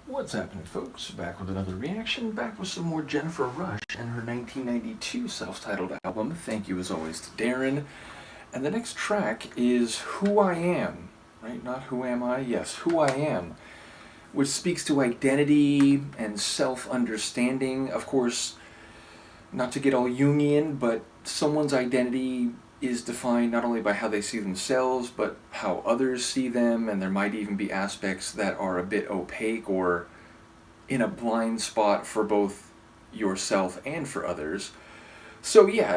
What's happening, folks? Back with another reaction, back with some more Jennifer Rush and her 1992 self-titled album, Thank You As Always to Darren. And the next track is Who I Am, right? Not Who Am I? Yes, Who I Am, which speaks to identity and self-understanding. Of course, not to get all Jungian, but someone's identity is defined not only by how they see themselves, but how others see them, and there might even be aspects that are a bit opaque or in a blind spot for both yourself and for others. So yeah,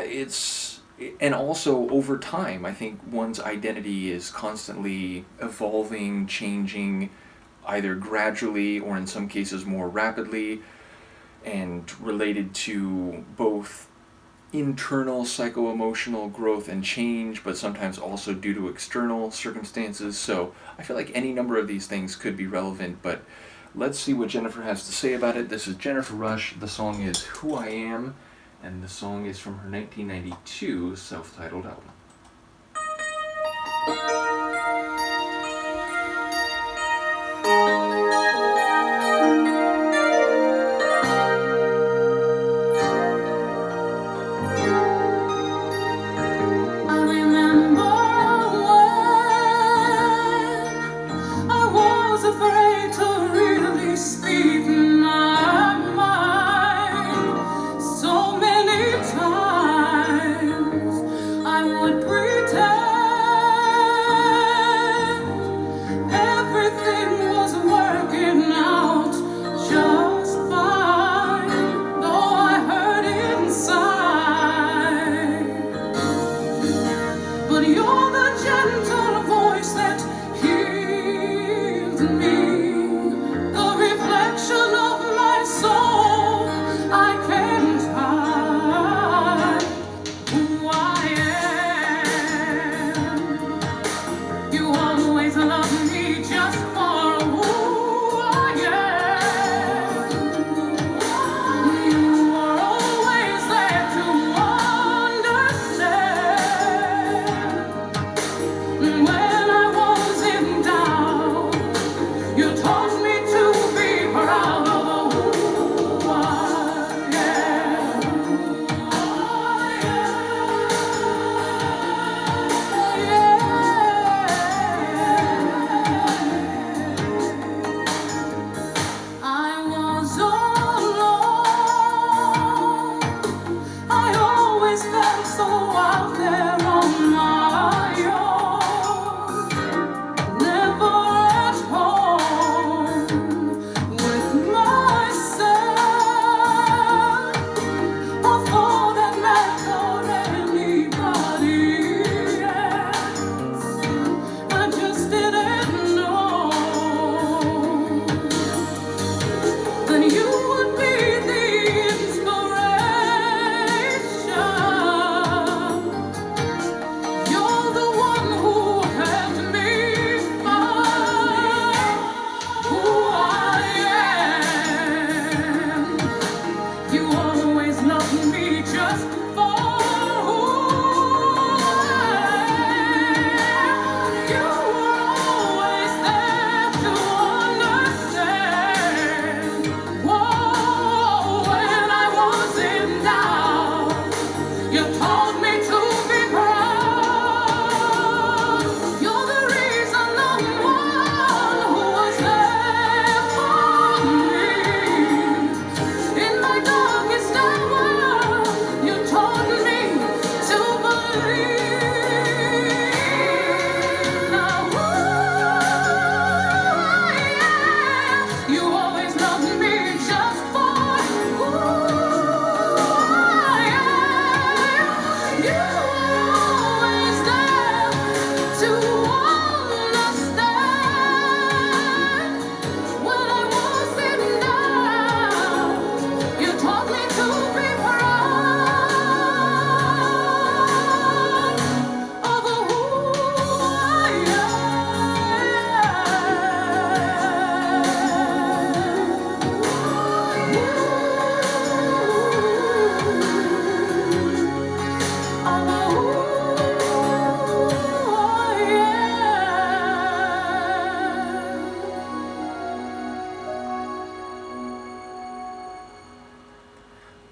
and also over time, I think one's identity is constantly evolving, changing, either gradually or in some cases more rapidly, and related to both internal psycho-emotional growth and change, but sometimes also due to external circumstances. So I feel like any number of these things could be relevant, but let's see what Jennifer has to say about it. This is Jennifer Rush. The song is Who I Am, and the song is from her 1992 self-titled album. I would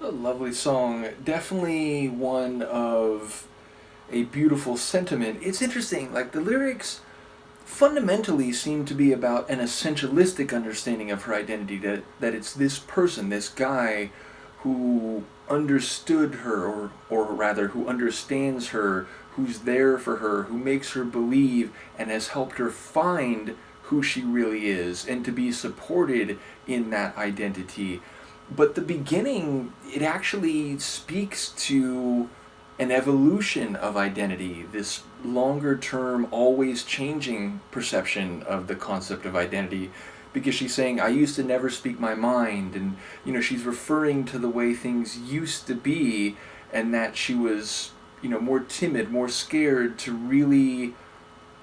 a lovely song. Definitely one of a beautiful sentiment. It's interesting, like the lyrics fundamentally seem to be about an essentialistic understanding of her identity, that it's this person, this guy who understood her, or rather who understands her, who's there for her, who makes her believe and has helped her find who she really is and to be supported in that identity. But the beginning, it actually speaks to an evolution of identity, this longer term, always changing perception of the concept of identity. Because she's saying, I used to never speak my mind, and she's referring to the way things used to be, and that she was more timid, more scared to really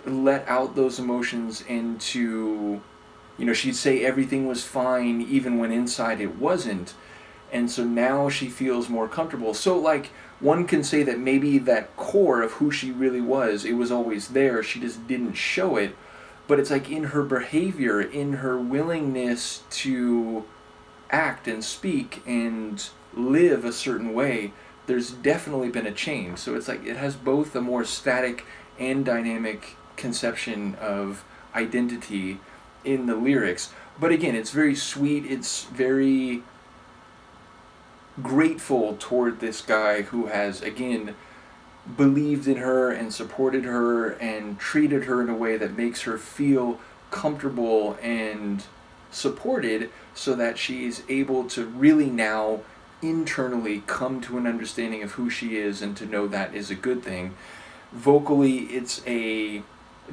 let out those emotions, and to she'd say everything was fine even when inside it wasn't. And so now she feels more comfortable. So like one can say that maybe that core of who she really was, it was always there, she just didn't show it. But it's like in her behavior, in her willingness to act and speak and live a certain way, there's definitely been a change. So it's like it has both a more static and dynamic conception of identity in the lyrics. But again, it's very sweet, it's very grateful toward this guy who has, again, believed in her and supported her and treated her in a way that makes her feel comfortable and supported, so that she's able to really now internally come to an understanding of who she is and to know that is a good thing. Vocally, it's a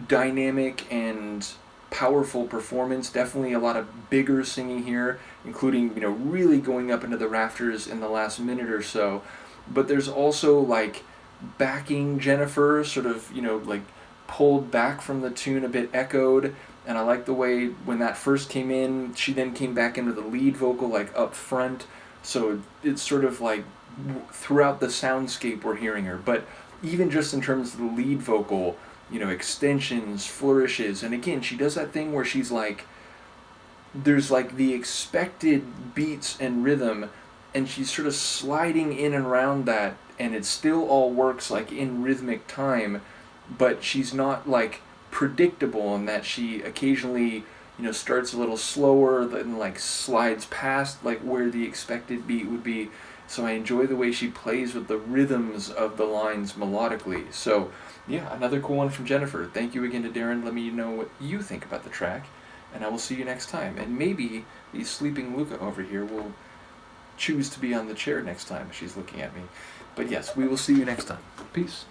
dynamic and powerful performance. Definitely a lot of bigger singing here, including really going up into the rafters in the last minute or so. But there's also like backing Jennifer, sort of like pulled back from the tune, a bit echoed. And I like the way when that first came in, she then came back into the lead vocal like up front. So it's sort of like throughout the soundscape we're hearing her. But even just in terms of the lead vocal, extensions, flourishes, and again, she does that thing where she's like, there's like the expected beats and rhythm, and she's sort of sliding in and around that, and it still all works like in rhythmic time, but she's not like predictable in that she occasionally, starts a little slower, then like slides past like where the expected beat would be. So I enjoy the way she plays with the rhythms of the lines melodically. So yeah, another cool one from Jennifer. Thank you again to Darren. Let me know what you think about the track, and I will see you next time. And maybe the sleeping Luca over here will choose to be on the chair next time she's looking at me. But yes, we will see you next time. Peace.